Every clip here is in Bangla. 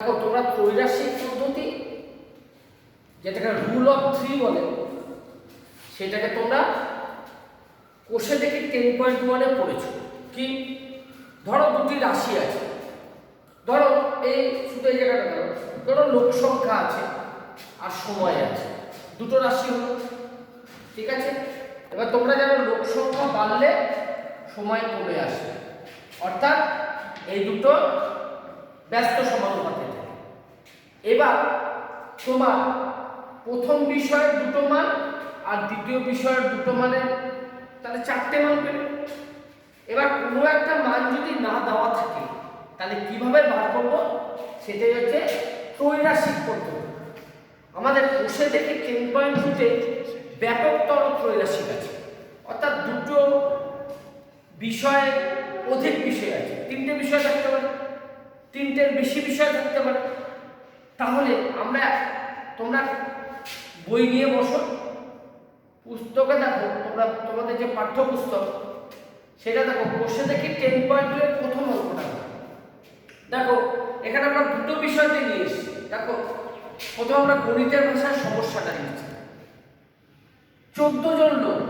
দেখো তোমরা ত্রৈরাশিক পদ্ধতি যেটাকে রুল অফ 3 বলে সেটাকে তোমরা কোষে দেখে 10.1 এ পড়েছো। কি ধরো দুটি রাশি আছে, ধরো এই শুধু এই জায়গাটা ধরো লোক সংখ্যা আছে আর সময় আছে, দুটো রাশি হলো, ঠিক আছে। এবার তোমরা জানো লোক সংখ্যা বাড়লে সময় কমে আসে, অর্থাৎ এই দুটো ব্যস্ত সমানুপাতে থাকে। এবার তোমার প্রথম বিষয়ের দুটো মান আর দ্বিতীয় বিষয়ের দুটো মানের তাহলে 4টে মান পেল। এবার কোনো একটা মান যদি না দেওয়া থাকে তাহলে কিভাবে বার করব, সেটাই হচ্ছে ত্রৈরাশিক পদ্ধতি। আমাদের কোষে দেখে 10.2-তে ব্যাপকতর ত্রৈরাশিক আছে, অর্থাৎ দুটো বিষয়ে অধিক বিষয় আছে, 3টে বিষয় থাকতে পারে, 3টের বেশি বিষয় থাকতে পারে। তাহলে তোমরা বই নিয়ে বসো, পুস্তকে দেখো, তোমাদের যে পাঠ্যপুস্তক সেটা দেখো, কোষে দেখি 10.2 এর প্রথম অঙ্কটা দেখো। এখানে আমরা দুটো বিষয়তে নিয়ে এসেছি। দেখো প্রথমে আমরা গণিতের ভাষায় সমস্যাটা নিয়েছি। 14 জন লোক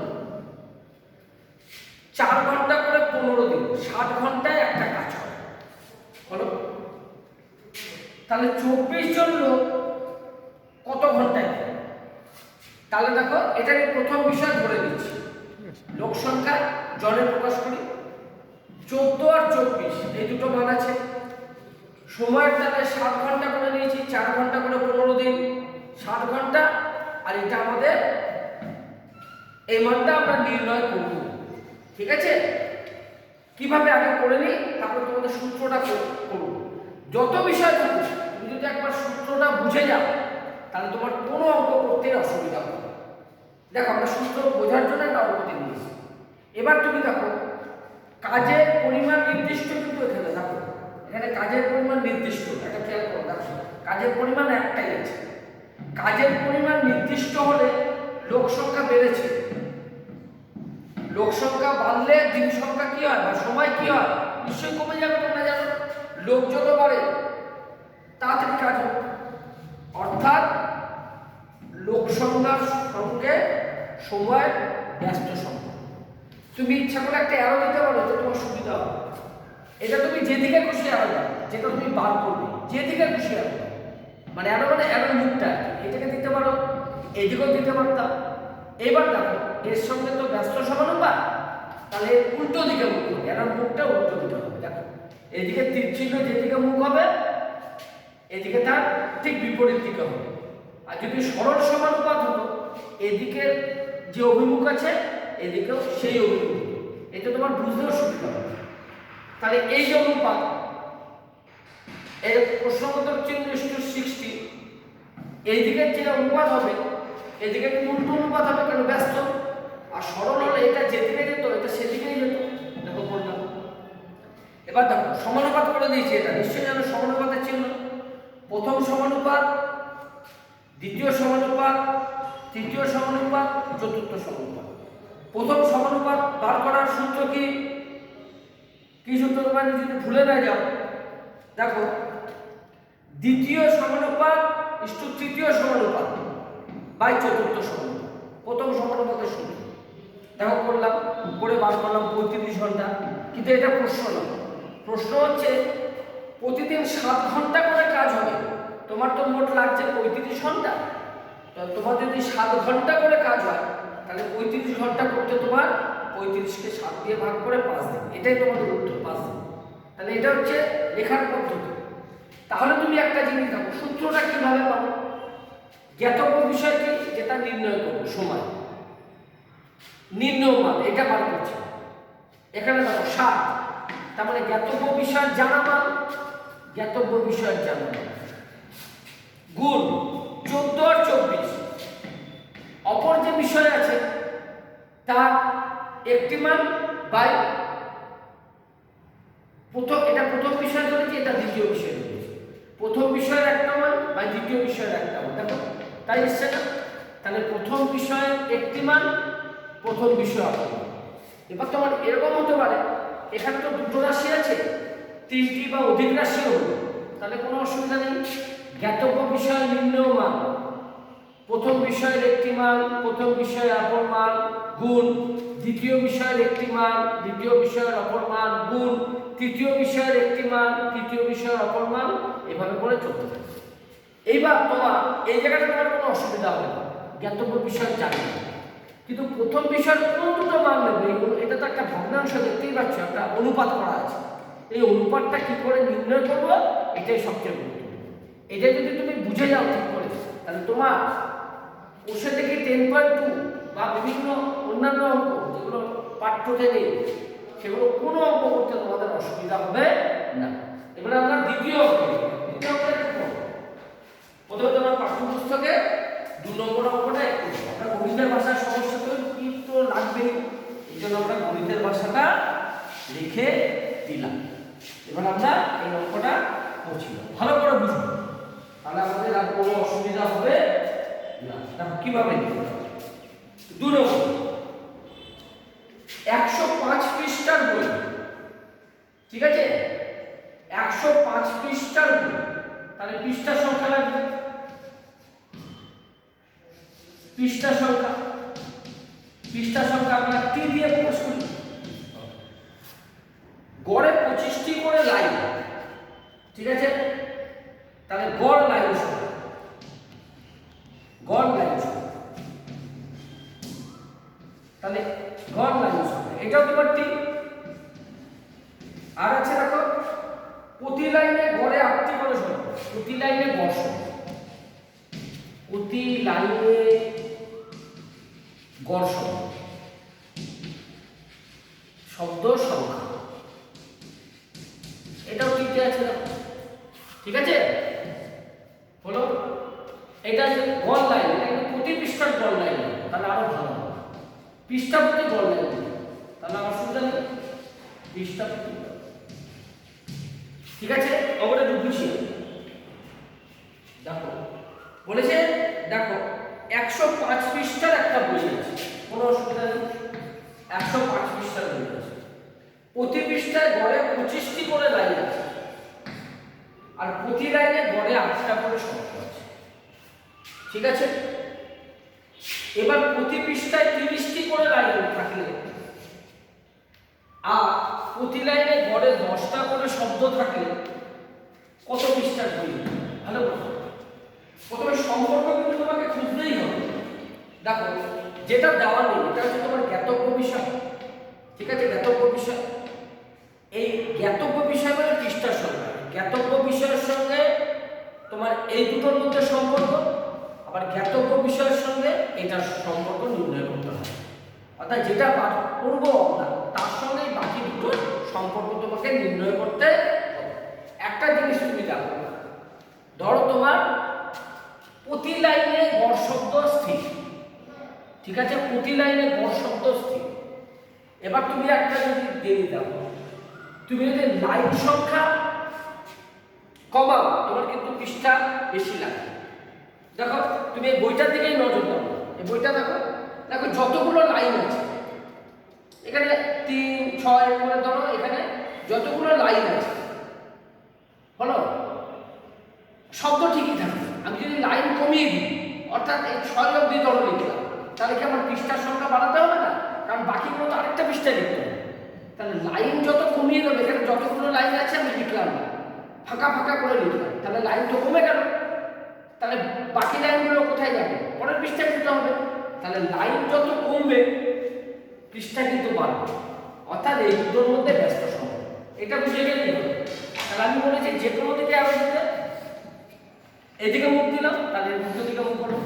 4 ঘন্টা করে 15 দিন, 60 ঘন্টায় একটা কাজ হয় বলো। তাহলে 24 জন লোক কত ঘন্টায়? তাহলে দেখো এটাকে প্রথম বিষয় ধরে নিচ্ছি, লোক সংখ্যা জনে প্রকাশ করি। 14 আর 24 এই দুটো মান আছে। সময়ের তাহলে 7 ঘন্টা করে নিয়েছি, 4 ঘন্টা করে 15 দিন, 60 ঘন্টা। আর এটা আমাদের এই মানটা আমরা নির্ণয় করব, ঠিক আছে। কিভাবে আগে করে নিই, তারপর তোমাদের সূত্রটা করব। যত বিষয় থাকুক তুমি যদি একবার সূত্রটা বুঝে যাও তাহলে তোমার কোনো অঙ্ক করতে অসুবিধা হবে না। দেখো আমরা সূত্র বোঝার জন্য একটা অঙ্ক দিয়েছি। এবার তুমি দেখো কাজের পরিমাণ নির্দিষ্ট, কিন্তু এখানে দেখো এখানে কাজের পরিমাণ নির্দিষ্ট, এটা খেয়াল করো। দেখো কাজের পরিমাণ একটাই আছে, কাজের পরিমাণ নির্দিষ্ট হলে লোক সংখ্যা বেড়েছে। লোক সংখ্যা বাড়লে দিন সংখ্যা কি হয় বা সময় কি হয়, নিশ্চয়ই কমে যাবে। তোমরা জানো লোক যত বাড়ে তাড়াতাড়ি কাজ হবে, অর্থাৎ লোক সংখ্যার সঙ্গে সময়ের ব্যস্ত সংখ্যা। তুমি ইচ্ছা করে একটা অ্যারো দিতে পারো, তো তোমার সুবিধা হবে। এটা তুমি যেদিকে খুশি অ্যারো দাও, যেটা তুমি বার করবে যেদিকে খুশি অ্যারো দাও, মানে অ্যারোর মুখটা এটাকে দিতে পারো, এদিকেও দিতে পারতাম। এবার দেখো এর সঙ্গে তো ব্যস্ত সমানুপাত, তাহলে উল্টো দিকে মুখ হবে, অ্যারোর মুখটা উল্টো দিকে হবে। দেখো এদিকে তীর চিহ্ন যেদিকে মুখ হবে এদিকে তার ঠিক বিপরীত দিকে হবে। আর যদি সরল সমানুপাত হতো এদিকের যে অভিমুখ আছে এদিকেও সেই অভিমুখ, এটা তোমার বুঝতেও সুবিধা হবে। তাহলে এই যে অনুপাত, এর প্রশ্নগত চিহ্ন 60, এইদিকের যে অনুপাত হবে এদিকে কিন্তু উল্টো অনুপাত হবে, কেন ব্যস্ত। আর সরল হলে এটা যেদিকে যেত এটা সেদিকেই যেত। দেখো বললাম। এবার দেখো সমানুপাত করে দিয়েছি, এটা নিশ্চয়ই জানো সমানুপাতের চিহ্ন। প্রথম সমানুপাত, দ্বিতীয় সমানুপাত, তৃতীয় সমানুপাত, চতুর্থ সমানুপাত। প্রথম সমানুপাত বার করার সূত্র কি? কি সূত্র তোমরা যদি ভুলে না যাও, দেখো দ্বিতীয় সমানুপাত ইস্টু তৃতীয় সমানুপাত বাই চতুর্থ সমানুপাত, প্রথম সমানুপাতের সূত্র। দেখো করলাম, করে বার করলাম 35 ঘন্টা। কিন্তু এটা প্রশ্ন নয়, প্রশ্ন হচ্ছে প্রতিদিন 7 ঘন্টা করে কাজ হবে, তোমার তো মোট লাগছে 35 ঘন্টা। তো তোমার যদি 7 ঘন্টা করে কাজ হয় তাহলে 35 ঘন্টা করতে তোমার 35কে 7 দিয়ে ভাগ করে 5 দিন, এটাই তোমাদের উত্তর, 5 দিন। তাহলে এটা হচ্ছে লেখার পদ্ধতি। তাহলে তুমি একটা জিনিস দেখো সূত্রটা কিভাবে পাবো, জ্ঞাতব্য বিষয় কি যেটা নির্ণয় করবো, সময় নির্ণয় মান এটা বার করছে। এখানে দেখো 7, তার মানে জ্ঞাতব্য বিষয়ের জানা মান, জ্ঞাতব্য বিষয়ের জানা মান গুণ 14 আর 24 অপর যে বিষয় আছে তার একটি মান বাই এটা প্রথম বিষয় ধরেছি, এটা দ্বিতীয় বিষয় ধরেছি। প্রথম বিষয়ের একটা মান বাই দ্বিতীয় বিষয়ের একটা মান, দেখো তাই এসছে না। তাহলে প্রথম বিষয়ের একটি মান, প্রথম বিষয় অপর। এবার তোমার এরকম হতে পারে এখানে তো দুটো রাশি আছে, 3টি বা অধিক রাশি হলো, তাহলে কোনো অসুবিধা নেই। জ্ঞাতব্য বিষয় নির্ণয় মান, প্রথম বিষয়ের একটি মান, প্রথম বিষয়ের অপর মান গুণ দ্বিতীয় বিষয়ের একটি মান, দ্বিতীয় বিষয়ের অপর মান গুণ তৃতীয় বিষয়ের একটি মান, তৃতীয় বিষয়ের অপর মান, এভাবে করে চলতে থাকে। এইবার তোমার এই জায়গাটা তোমার কোনো অসুবিধা হবে না, জ্ঞাতব্য বিষয় জানি না, কিন্তু প্রথম বিষয়ের কোন দুটো মান নেবে এগুলো, এটা তো একটা ভগ্নাংশ, দেখতেই পাচ্ছ একটা অনুপাত করা আছে। এই অনুপাতটা কি করে নির্ণয় করবো, এটাই সবচেয়ে গুরুত্বপূর্ণ। এটা যদি তুমি বুঝে যাও ঠিক করে, তাহলে তোমার কোষে থেকে 10.2 বা বিভিন্ন অন্যান্য অঙ্ক যেগুলো পাঠ্যতে নেই, সেগুলো কোনো অঙ্ক করতে তোমাদের অসুবিধা হবে না। এবারে আমরা দ্বিতীয় অঙ্কে প্রথমে তোমার পাঠ্যপুস্তকে 2 নম্বর অঙ্কটা একটু আমরা গণিতের ভাষার সমস্যা তো কি তো লাগবেই, এই জন্য আমরা গণিতের ভাষাটা লিখে দিলাম। এবার আমরা এই অঙ্কটা করছি, ভালো করে বুঝবো, তাহলে আমাদের আর কোনো অসুবিধা হবে না। কিভাবে 2 নম্বর 105 পৃষ্ঠার বই, ঠিক আছে, 105 পৃষ্ঠার বই, তাহলে পৃষ্ঠা সংখ্যা লাগবে, পৃষ্ঠা সংখ্যা আমরা টি দিয়ে প্রকাশ করি। গড়ে 25টি করে লাইন, ঠিক আছে, তাহলে গড় লাইন সংখ্যা, গড় লাইন সংখ্যা, তাহলে গড় লাইন সংখ্যা এটাও তোমার টি। আর আছে দেখো প্রতি লাইনে গড়ে 8টি করে সংখ্যা, প্রতি লাইনে গড় সংখ্যা, প্রতি লাইনে গড় সংখ্যা, শব্দ সংখ্যা, এটাও টিতে আছে, ঠিক আছে। হলো এটা যে গড় লাইন, এটা কিন্তু প্রতি পৃষ্ঠার গড় লাইন, তাহলে আরো ভালো হবে। পৃষ্ঠা প্রতি গড় লাইন, তাহলে আমার অসুবিধা নেই, পৃষ্ঠা প্রতি, ঠিক আছে। ওটা বুঝিয়ে দেখো বলেছে, দেখো 105 পৃষ্ঠার একটা বই আছে, কোনো অসুবিধা নেই, 105 পৃষ্ঠার বই আছে, প্রতি পৃষ্ঠায় গড়ে 25টি করে লাইন আছে, আর প্রতি লাইনে গড়ে 8টা করে সংখ্যা আছে, ঠিক আছে। এবার প্রতি পৃষ্ঠায় 30টি করে লাইন থাকলে আর প্রতি লাইনে গড়ে 10টা করে শব্দ থাকলে কত পৃষ্ঠার বই? ভালো কথা, প্রথমে সম্পর্ক কিন্তু তোমাকে খুঁজতেই হবে। দেখো যেটা দেওয়া নেই এটা হচ্ছে তোমার জ্ঞাতব্য বিষয়, ঠিক আছে, জ্ঞাতব্য বিষয়। এই জ্ঞাতব্য বিষয় মানে পৃষ্ঠার সংখ্যা, জ্ঞাতব্য বিষয়ের সঙ্গে তোমার এই দুটোর মধ্যে সম্পর্ক, আবার জ্ঞাতব্য বিষয়ের সঙ্গে এটার সম্পর্ক নির্ণয় করতে হবে। অর্থাৎ যেটা পাঠ করবো আমরা তার সঙ্গে বাকি দুটোর সম্পর্ক তোমাকে নির্ণয় করতে হবে। একটা জিনিস তুমি দেখো, ধরো তোমার প্রতি লাইনে গড় শব্দ স্থির, ঠিক আছে, প্রতি লাইনে গড় শব্দ স্থির। এবার তুমি একটা যদি দেরি দাও, তুমি যদি লাইন সংখ্যা কমাও তোমার কিন্তু পৃষ্ঠা বেশি লাগে। দেখো তুমি এই বইটার দিকেই নজর দাও, এই বইটা দেখো, দেখো যতগুলো লাইন আছে এখানে 3, 6 করে ধরো, এখানে যতগুলো লাইন আছে হলো শব্দ ঠিকই থাকে। আমি যদি লাইন কমিয়ে দিই, অর্থাৎ এই 6 অবধি ধরো লিখলাম, তাহলে কি আমার পৃষ্ঠার সংখ্যা বাড়াতে হবে না? কারণ বাকিগুলো তো আরেকটা পৃষ্ঠায় লিখতে হবে। তাহলে লাইন যত কমিয়ে দেবে, এখানে যতগুলো লাইন আছে আমি লিখলাম না, ফাঁকা ফাঁকা করে লিখলাম, তাহলে লাইন তো কমে গেল, তাহলে বাকি লাইনগুলো কোথায় যাবে? পরের পৃষ্ঠায় দিতে হবে। তাহলে লাইন যত কমবে পৃষ্ঠা কিন্তু বাড়বে, অর্থাৎ এই দুটোর মধ্যে ব্যস্ত সম্পর্ক, এটা বুঝে গেলেই হবে। তাহলে আমি বলেছি যে কোনো দিকে আরো দিতে, এদিকে মুখ দিলাম, তাহলে দুটো দিকে মুখ করো,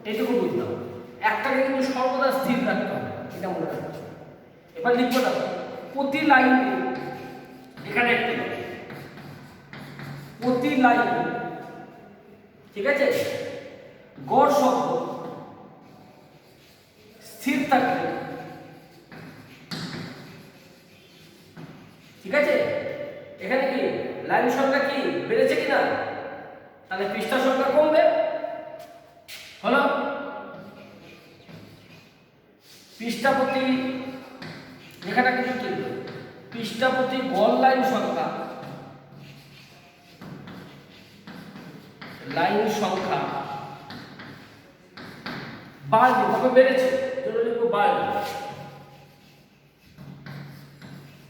এইটুকু বুঝলাম। একটাকে কিন্তু সর্বদা স্থির রাখতে হবে, এটা মনে রাখতে হবে। এবার লিখবো না প্রতি লাইন, এখানে একটি প্রতি লাইন, ঠিক আছে, গড় শব্দ স্থির থাকবে, ঠিক আছে। এখানে কি লাইন সংখ্যা কি বেড়েছে কিনা? তাহলে পৃষ্ঠা সংখ্যা কমবে, হলো পৃষ্ঠা প্রতি, এখানে কিন্তু কি পৃষ্ঠা প্রতি গড় লাইন সংখ্যা লাইন সংখ্যা বাড়বে, কবে বেড়েছে জন্য লিখবো বাড়বে।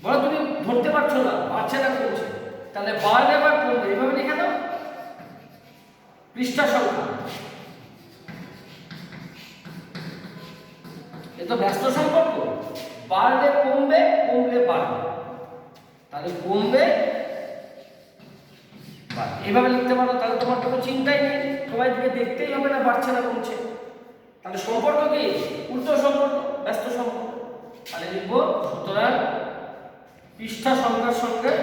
বলো তুমি ধরতে পারছো না, বাড়ছে না কমছে, তাহলে বাড়বে বা কমবে এভাবে লিখে দাও। পৃষ্ঠা সংখ্যা, এ তো ব্যস্ত সম্পর্ক, বাড়লে কমবে কমলে বাড়বে, তাহলে কমবে এভাবে লিখতে পারো। তাহলে তোমার কোনো চিন্তাই নেই, তোমার দিকে দেখতেই হবে না বাড়ছে না কমছে। তাহলে সম্পর্ক কি? উল্টো সম্পর্ক, ব্যস্ত সম্পর্ক। তাহলে লিখবো সুতরাং পৃষ্ঠা সংখ্যার সঙ্গে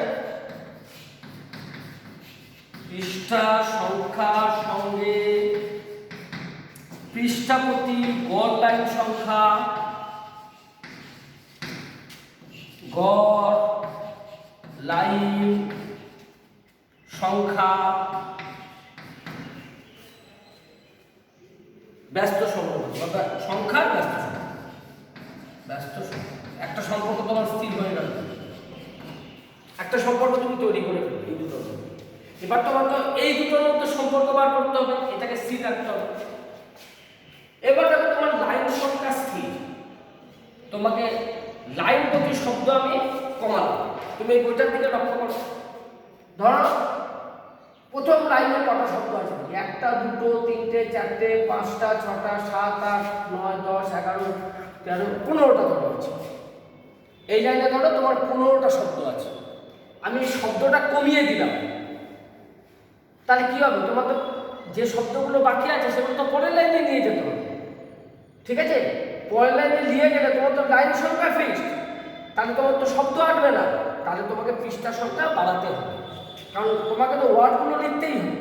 পৃষ্ঠা সংখ্যার সঙ্গে পৃষ্ঠা প্রতি গড় লাইন সংখ্যা, গড় লাইন সংখ্যা ব্যস্ত সম্পর্ক, সংখ্যার ব্যস্ত সম্পর্ক, ব্যস্ত সম্পর্ক। একটা সম্পর্ক তোমার স্থির হয়ে গেল, একটা সম্পর্ক তুমি তৈরি করে ফেলো এই দুটোর মধ্যে। এবার তোমার তো এই দুটোর মধ্যে সম্পর্ক বার করতে হবে, এটাকে স্থির রাখতে হবে। এবার দেখো তোমার লাইন সংখ্যা স্থির, তোমাকে লাইন প্রতি শব্দ আমি কমালাম। তুমি এই বইটার দিকে লক্ষ্য করো, ধরো প্রথম লাইনে কটা শব্দ আছে? 1 2 3 4 5 6 7 8 9 10 11 13 15টা ধরো আছে। এই লাইনে ধরো তোমার 15টা শব্দ আছে, আমি এই শব্দটা কমিয়ে দিলাম, তাহলে কি হবে? তোমার তো যে শব্দগুলো বাকি আছে সেগুলো তো পরের লাইনে নিয়ে যেতে হবে, ঠিক আছে? পরের লাইনে নিয়ে গেলে তোমার তো লাইন সংখ্যা ফিক্সড, তাহলে তোমার তো শব্দ আটবে না, তাহলে তোমাকে পৃষ্ঠা সংখ্যা বাড়াতে হবে, কারণ তোমাকে তো ওয়ার্ডগুলো লিখতেই হবে।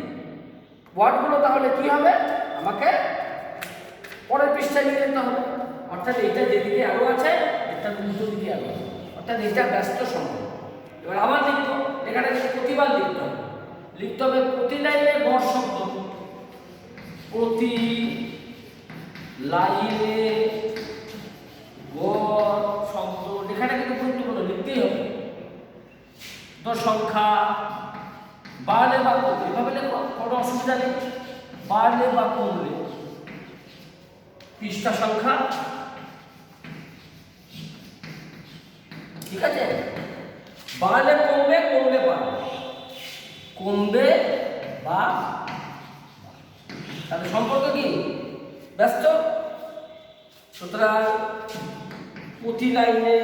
ওয়ার্ডগুলো তাহলে কি হবে? আমাকে পরের পৃষ্ঠায় নিয়ে যেতে হবে, অর্থাৎ এটা যেদিকে আরো আছে এটা উল্টো দিকে আরো আছে, অর্থাৎ এটা ব্যস্ত সম্পর্ক। এবার আবার লিখবো, এখানে প্রতিবার লিখতে হবে, লিখতে হবে প্রতি লাইনে গড় শব্দ, প্রতি লাইনে গড় শব্দ, এখানে কিন্তু গুরুত্বপূর্ণ লিখতেই হবে। তো সংখ্যা বাড়লে বা কমলে, এভাবে লেখো, কোনো অসুবিধা নেই। বাড়লে বা কমলে পৃষ্ঠা সংখ্যা, ঠিক আছে? বাড়লে কমবে কমলে বাড়বে, কমবে বা তাহলে সম্পর্ক কি? ব্যস্ত। সুতরাং প্রতি লাইনে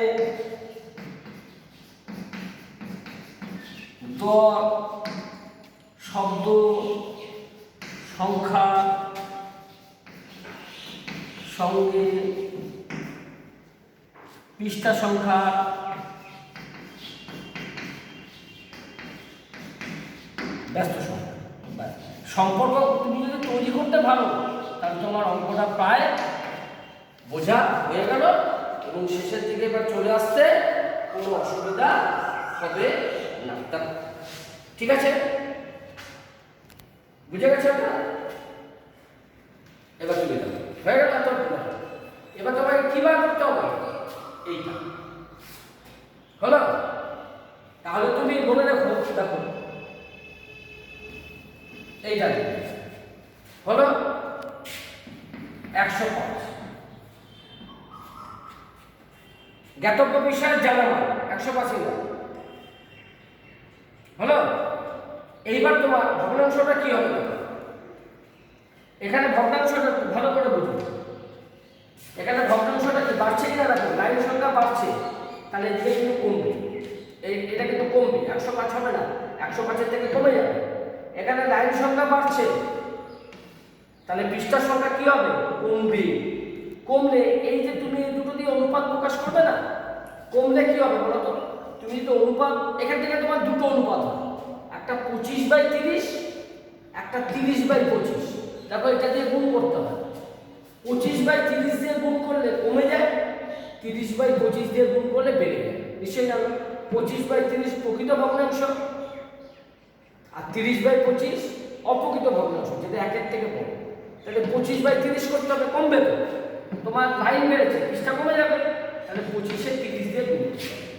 গড় শব্দ সংখ্যা সঙ্গে পৃষ্ঠা সংখ্যা ব্যস্ত সংখ্যা। সম্পর্ক তুমি যদি তৈরি করতে পারো তাহলে তোমার অঙ্কটা প্রায় বোঝা হয়ে গেল, এবং শেষের দিকে এবার চলে আসতে কোনো অসুবিধা হবে না। ঠিক আছে, বুঝে গেছে আপনারা? এবার তুলে দেবো, হয়ে গেল। এবার তোমাকে কি বার করতে হবে? এইটা হলো। তাহলে তুমি মনে রেখো, দেখো এইটা হলো 105, জ্ঞাতব্য বিষয়ের জানামান 105 হলো। এইবার তোমার ভগ্নাংশটা কি হবে? এখানে ভগ্নাংশটা ভালো করে বুঝো, এখানে ভগ্নাংশটা কি বাড়ছে কিনা দেখো, লাইন সংখ্যা বাড়ছে, তাহলে এদিকে কিন্তু কমবে, এটা কিন্তু কমবে, 105 হবে না, 105-এর থেকে কমে যাবে। এখানে লাইন সংখ্যা বাড়ছে, তাহলে পৃষ্ঠার সংখ্যা কি হবে? কমবে। কমলে এই যে তুমি দুটো দিয়ে অনুপাত প্রকাশ করবে না, কমলে কি হবে বলো তো? তুমি তো অনুপাত, এখান থেকে তোমার দুটো অনুপাত হবে, একটা 25/30, একটা 30/25। দেখো এটা দিয়ে গুণ করতে হবে, 25/30 দিয়ে গুণ করলে কমে যায়, 30/25 দিয়ে গুণ করলে বেড়ে যায়। নিশ্চয়ই জানো 25/30 প্রকৃত ভগ্নাংশ, আর 30/25 অপ্রকৃত ভগ্নাংশ, যেটা 1-এর থেকে বড়। তাহলে 25/30 করতে হবে, কমবে তো, তোমার লাইন বেড়েছে, পৃষ্ঠা কমে যাবে, তাহলে 25-এর 30 দিয়ে গুণ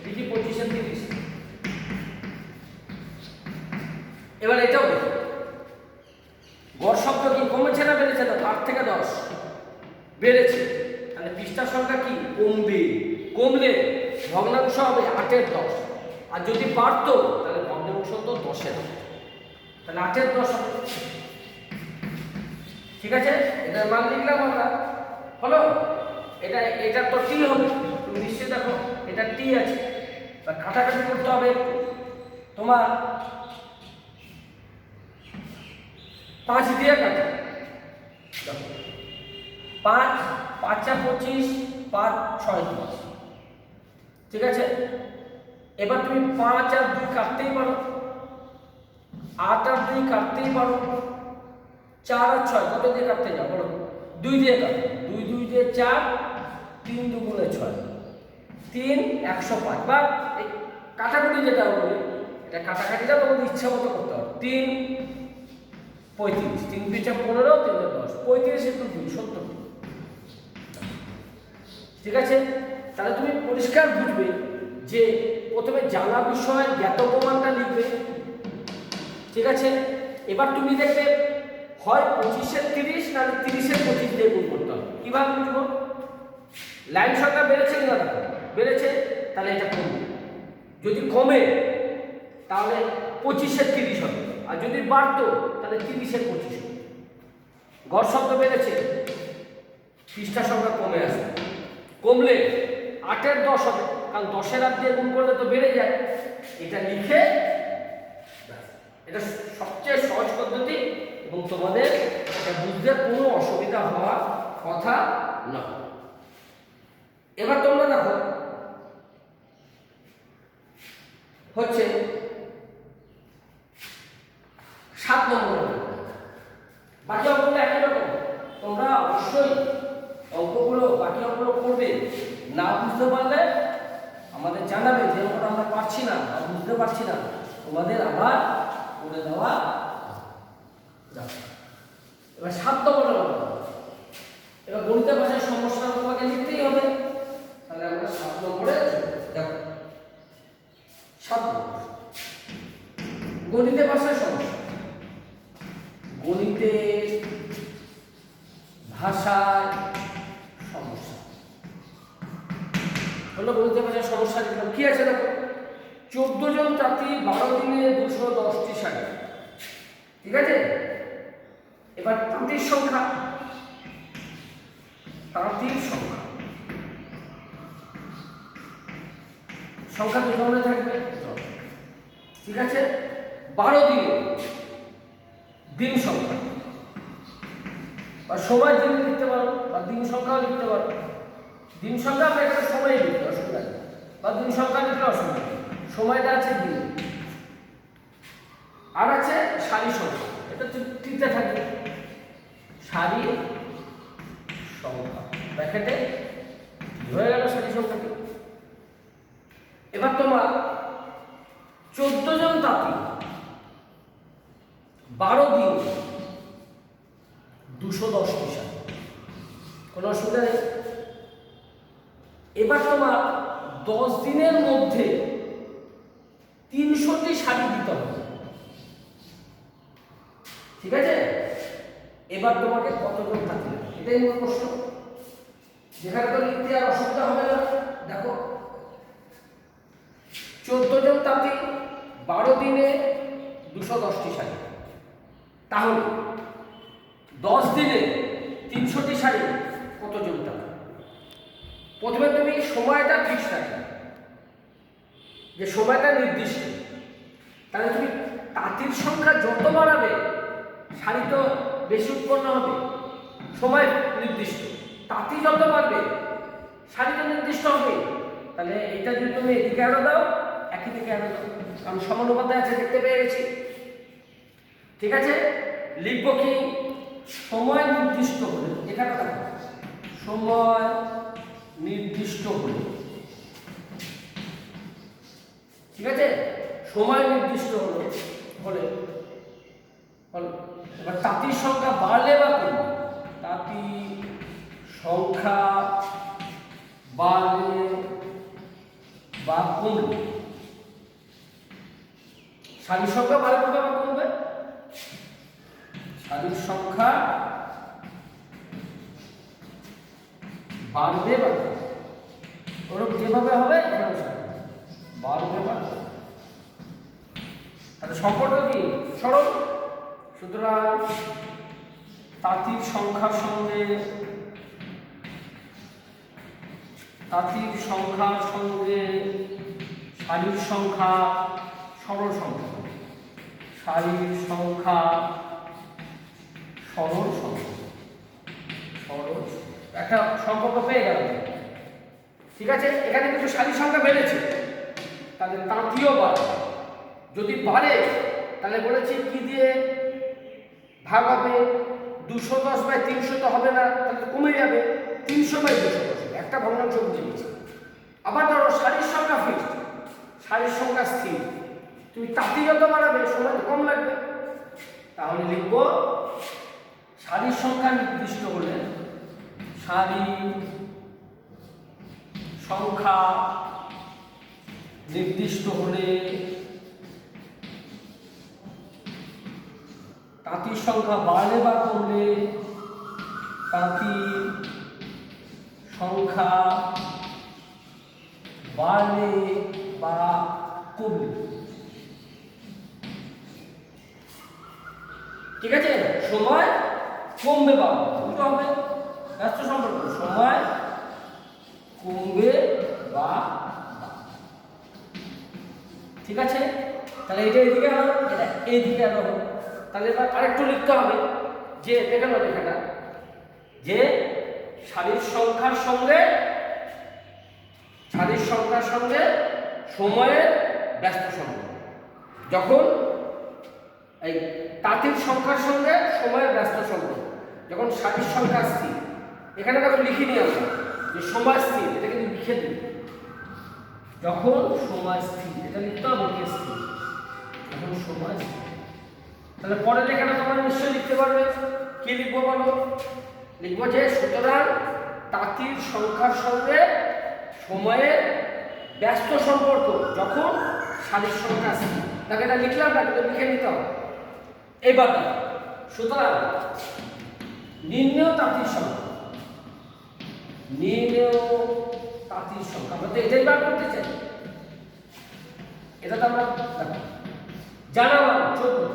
দেখি, 25-এর 30। এবার এটাও দেখি, বেড়েছে, তাহলে পৃষ্ঠার সংখ্যা কি কমবে, কমলে ভগ্নাংশ হবে 8/10, আর যদি বাড়তো তাহলে ভগ্নাংশ তো 10-এর, তাহলে 8/10 হবে। ঠিক আছে, এটার মান লিখলাম আমরা, হলো। এটা তো টি হবে, তুমি নিশ্চয়ই দেখো এটা টি আছে, তা কাটাকাটি করতে হবে তোমার 5 দিয়ে কাটো, 5 5 25, 5 6 30। ঠিক আছে, এবার তুমি 5 আর 2 কাটতেই পারো, 8 আর 2 কাটতেই পারো, 4 আর 6 কত দিয়ে কাটতে যাও বলো, 2 দিয়ে কাটো, 2 2 দিয়ে 4, 3 2 গুণে 6, 3 105, বা এই কাটাকুটি যেটা বলি এটা কাটাকাটিটা তোমাদের ইচ্ছা মতো করতে হবে। 3 35, 3 5 15, 3 10, 35 একটু 2 70। ঠিক আছে, তাহলে তুমি পরিষ্কার বুঝবে যে প্রথমে জানা বিষয়ের জ্ঞাত প্রমাণটা লিখবে। ঠিক আছে, এবার তুমি দেখবে হয় 25-এর 30 না 30-এর 25 দিয়ে গুণ করতে হবে। কিভাবে বুঝবো, লাইন সংখ্যা বেড়েছে না দেখো, বেড়েছে তাহলে এটা কমবে, যদি কমে তাহলে 25-এর 30 হবে, আর যদি বাড়তো তাহলে 30-এর 25 হবে। গড় শব্দ বেড়েছে, পৃষ্ঠা সংখ্যা কমে আসবে, কমলে 8/10 হবে, কারণ 10-এর 8 দিয়ে গুণ করলে তো বেড়ে যায়। এটা লিখে, এটা সবচেয়ে সহজ পদ্ধতি এবং তোমাদের এটা বুঝতে কোনো অসুবিধা হওয়ার কথা না। এবার তোমরা দেখো হচ্ছে 7 নম্বর, বাকি অঙ্কগুলো একই রকম, তোমরা অবশ্যই অঙ্কগুলো বাকি অঙ্কগুলো করবে, না বুঝতে পারলে আমাদের জানাবে যে অঙ্কটা আমরা পারছি না বা বুঝতে পারছি না, তোমাদের আবার করে দেওয়া যাবে। এবার 7 নম্বর, এবার গণিতের ভাষায় সমস্যা তোমাকে লিখতেই হবে, তাহলে আমরা 7 নম্বরে দেখো। 7 নম্বর গণিতের ভাষায় সমস্যা, গণিতের ভাষায় সমস্যা হলো, গণিতের ভাষায় সমস্যা লিখলাম। কি আছে দেখো, 14 জন তাঁতি 12 দিনে 210টি শাড়ি। ঠিক আছে, এবার তাঁতির সংখ্যা, তাঁতির সংখ্যা দু ধরনের থাকবে। ঠিক আছে, 12 দিনে দিন সংখ্যা বা সময় দিন লিখতে পারো, বা দিন সংখ্যাও লিখতে পারো। দিন সংখ্যা আমরা এখানে সময় লিখতে অসুবিধা নেই, বা দিন সংখ্যা লিখলে অসুবিধা নেই, সময়টা আছে দিন। আর আছে সারি সংখ্যা, এটা তিনটা থাকবে, সারি সংখ্যা ব্র্যাকেটে হয়ে গেল সারি সংখ্যাটি। এবার তোমার 14 জন তাঁতি 12 দিন 210টি শাড়ি, কোনো অসুবিধা নেই। এবার তোমার 10 দিনের মধ্যে 300টি শাড়ি দিতে হবে। ঠিক আছে, এবার তোমাকে কতজন তাঁতি লাগবে, এটাই মূল প্রশ্ন। যেখানে তো লিখতে আর অসুবিধা হবে না। দেখো 14 জন তাঁতি 12 দিনে 210টি শাড়ি, তাহলে 10 দিনে 300টি শাড়ি কতজন তাঁতি? প্রথমে তুমি সময়টা ফিক্স রাখবে, যে সময়টা নির্দিষ্ট, তাহলে তুমি তাঁতির সংখ্যা যত বাড়াবে শাড়ি তো বেশি উৎপন্ন হবে, সময় নির্দিষ্ট। তাঁতি যত বাড়বে শাড়ি তো নির্দিষ্ট হবে, তাহলে এটা যদি তুমি এদিকে আরো দাও, একই দিকে আরো দাও, কারণ সমানুপাতে আছে, দেখতে পেয়ে গেছি। ঠিক আছে, লিখব কি, সময় নির্দিষ্ট হলে, এখানে দেখো সময় নির্দিষ্ট হলে। ঠিক আছে, সময় নির্দিষ্ট হলে এবার তাঁতির সংখ্যা বাড়লে বা কমলে, তাঁতি সংখ্যা বাড়লে বা কমলে, শাড়ির সংখ্যা বাড়বে বা কমবে, শাড়ির সংখ্যা বাড়বে বা ওরকম যেভাবে হবে বাড়বে বা তাহলে সম্পর্ক কি সরল। সুতরাং তাঁতির সংখ্যার সঙ্গে সারির সংখ্যা সরল সংখ্যা, সারির সংখ্যা সরল সংখ্যা, সরল একটা সম্পর্ক পেয়ে গেল। ঠিক আছে, এখানে কিন্তু সারির সংখ্যা বেড়েছে, তাহলে তাঁতিও বাড়ে। যদি বাড়ে তাহলে বলেছি কি দিয়ে ভাগ হবে, 210/300 তো হবে না, তাহলে কমে যাবে 300/210, একটা ভগ্নাংশ বুঝে গেছি। আবার ধরো সারির সংখ্যা ফিক্সড, সারির সংখ্যা স্থির, তুমি তাঁতি যত বাড়াবে সময় কম লাগবে, তাহলে লিখব সারির সংখ্যা নির্দিষ্ট হলে, সারির সংখ্যা নির্দিষ্ট হলে তাঁতির সংখ্যা বাড়লে বা কমলে, তাঁতির সংখ্যা বাড়লে বা কমলে। ঠিক আছে, সময় কমবে বা উল্টো হবে, ব্যস্ত সম্পর্ক, সময় কমবে বা। ঠিক আছে, তাহলে এটা এদিকে হলো, এটা এইদিকে হলো। তাহলে এবার আরেকটু লিখতে হবে যে দেখানো লেখাটা যে সারির সংখ্যার সঙ্গে সময়ের ব্যস্ত সম্পর্ক। যখন এই তাঁতির সংখ্যার সঙ্গে সময়ের ব্যস্ত সম্পর্ক, যখন সারির সংখ্যা স্থির, এখানে দেখো লিখিনি আমরা যে সময় স্থির, এটা কিন্তু লিখে দিই, যখন সময় স্থির, এটা লিখতে হবে কে স্থির, যখন সময় স্থির। তাহলে পরের লেখাটা তোমরা নিশ্চয়ই লিখতে পারবে। কি লিখবো বলো? লিখবো যে সুতরাং তাঁতির সংখ্যার সঙ্গে সময়ের ব্যস্ত সম্পর্ক যখন সারির সংখ্যা স্থির। তাকে এটা লিখলাম না, কিন্তু লিখে নিতে হবে। এবার সুতরাং নির্ণেয় তাঁতির সংখ্যা, আমরা তো এটাই বার করতে চাই, এটা তো আমরা জানালাম 14।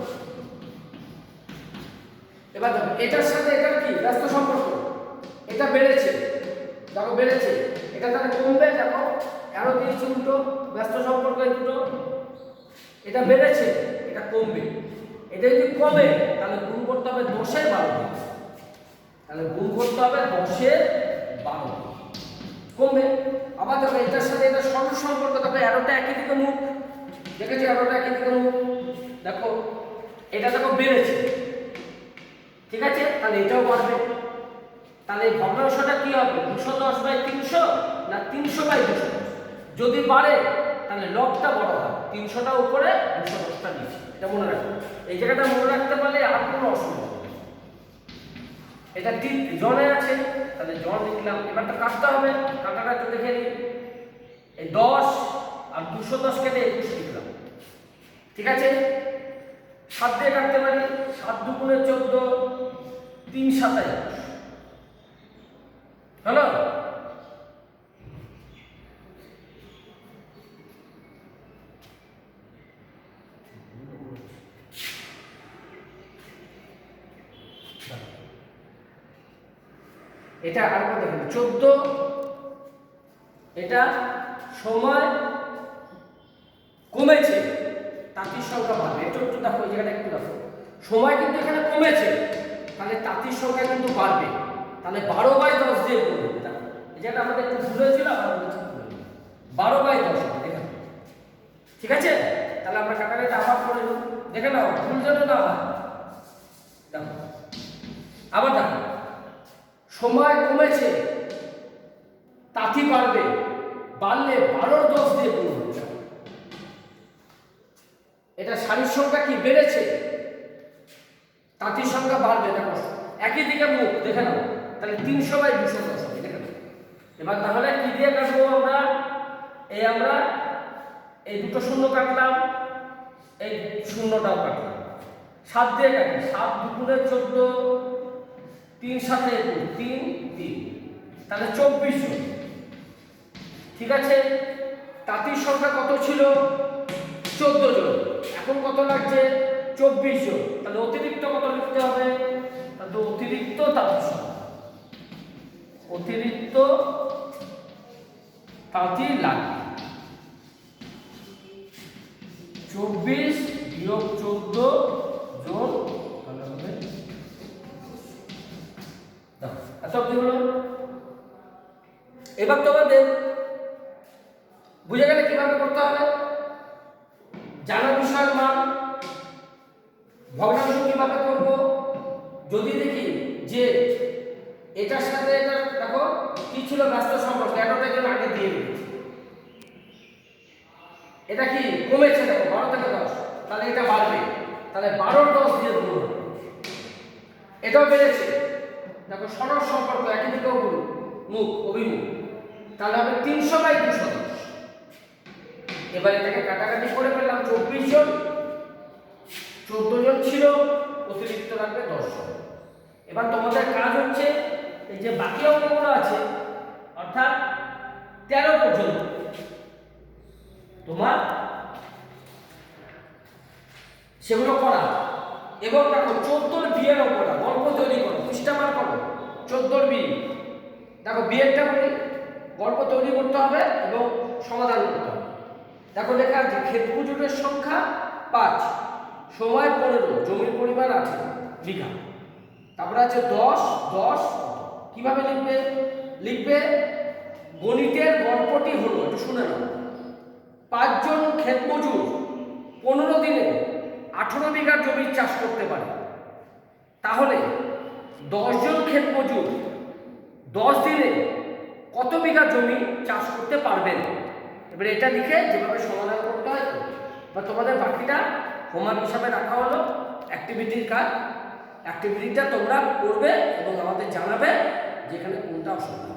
এবার দেখো এটার সাথে এটার কি ব্যস্ত সম্পর্ক, এটা বেড়েছে, দেখো বেড়েছে, এটা তাহলে কমবে, দেখো আরো দিয়েছি উল্টো, ব্যস্ত সম্পর্ক এই দুটো, এটা বেড়েছে, এটা কমবে। এটা যদি কমে তাহলে গুণ করতে হবে 10-এর 12, তাহলে গুণ করতে হবে 10-এর 12, কমবে। আবার দেখো এটার সাথে এটা সরল সম্পর্ক, দেখো অ্যারোটা একই দিকে মুখ, দেখেছি অ্যারোটা একই দিকে মুখ, দেখো এটা দেখো বেড়েছে। ঠিক আছে, তাহলে এটাও বাড়বে। তাহলে এই ভগ্নাংশটা কি হবে, 210/300 না 300/210? যদি বাড়ে তাহলে লবটা বড় হয়, 300টা উপরে 210টা নিচে, এটা মনে রাখবে। এই জায়গাটা মনে রাখতে পারলে আর কোনো অসুবিধা নেই। এটা ঠিক জনে আছে, তাহলে জন লিখলাম। এবারটা কাটতে হবে, কাটাটা একটু দেখে নিই। এই 10 আর 210 কেটে 21 লিখলাম। ঠিক আছে, 7 দিয়ে কাটতে পারি, 7 × 2 = 14, 3 × 7 = 21 হলো। এটা আরেকবার দেখুন, 14, এটা সময় কমেছে, তাঁতির সংখ্যা বাড়বে। একটু দেখো এই জায়গাটা একটু দেখো, সময় কিন্তু এখানে কমেছে, তাহলে তাঁতির সংখ্যা কিন্তু বাড়বে। তাহলে 12/10 দিয়ে গুণ হবে। দেখো এই জায়গাটা আমাদের একটু ভুল হয়েছিল, আবার বলছি 12/10 হবে, দেখো। ঠিক আছে, তাহলে আমরা কাটাকাটি আবার করে নিই, দেখে নাও ভুল যেন না হয়। দেখো আবার দেখো, সময় কমেছে, তাঁতি বাড়বে, বাড়লে 12/10 দিয়ে গুণ হবে। এটা সারির সংখ্যা কি বেড়েছে, তাঁতির সংখ্যা বাড়বে, দেখো একই দিকে মুখ, দেখে নাও। তাহলে 300/210 হবে, দেখে নাও। এবার তাহলে কি দিয়ে কাটবো আমরা? আমরা এই দুটো শূন্য কাটলাম, এই শূন্যটাও কাটলাম, 7 দিয়ে কাটি, 7 × 2 = 14, 3 × 7 = 21, 3, 3 তাহলে 24 জন। ঠিক আছে, তাঁতির সংখ্যা কত ছিল? 14 জন। এখন কত লাগছে? 24 জন। তাহলে অতিরিক্ত কত লিখতে হবে? তাহলে অতিরিক্ত তাঁতির সংখ্যা, অতিরিক্ত তাঁতি লাগবে 24 বিয়োগ 14 যোগ, তাহলে হবে এত অবধি হলো। এবার তোমাদের বুঝে গেলে কিভাবে করতে হবে। জানা বিষয়ের মান ভগ্নাংশ কিভাবে করব। যদি দেখি যে এটার সাথে এটা দেখো কি ছিল ব্যস্ত সম্পর্ক, এতটা জন্য আগে দিয়ে দিয়েছি, এটা কি কমেছে দেখো 12 থেকে 10, তাহলে এটা বাড়বে, তাহলে 12 10 দিয়ে গুণ হবে। এটাও বেড়েছে দেখো সরল সম্পর্ক, একই দিকে মুখ অভিমুখ, তাহলে হবে 300/210। এবার এটাকে কাটাকাটি করে পেলাম 24 জন, 14 জন ছিল, অতিরিক্ত রাখবে 10 জন। এবার তোমাদের কাজ হচ্ছে এই যে বাকি অঙ্কগুলো আছে অর্থাৎ 13 পর্যন্ত তোমার সেগুলো করা, এবং দেখো 14 বিয়ের অঙ্কটা গল্প তৈরি করো, পৃষ্ঠা বার করো 14 বিয়ে। দেখো বিয়েরটা বলি, গল্প তৈরি করতে হবে এবং সমাধান করতে হবে। দেখো লেখা আছে ক্ষেত মজুরের সংখ্যা 5, সময় 15, জমির পরিমাণ 18 বিঘা। তারপরে আছে 10 10 কিভাবে লিখবে? লিখবে গণিতের গল্পটি হলো, একটু শুনে নাও, 5 জন ক্ষেত মজুর 15 দিনে 18 বিঘা জমি চাষ করতে পারে, তাহলে 10 জন ক্ষেত মজুর 10 দিনে কত বিঘা জমি চাষ করতে পারবেন? এবার এটা লিখে যেভাবে সমাধান করতে হয় বা তোমাদের বাকিটা হোমওয়ার্ক হিসাবে রাখা হলো, অ্যাক্টিভিটির কাজ। অ্যাক্টিভিটিটা তোমরা করবে এবং আমাদের জানাবে যেখানে কোনটা অসুবিধা।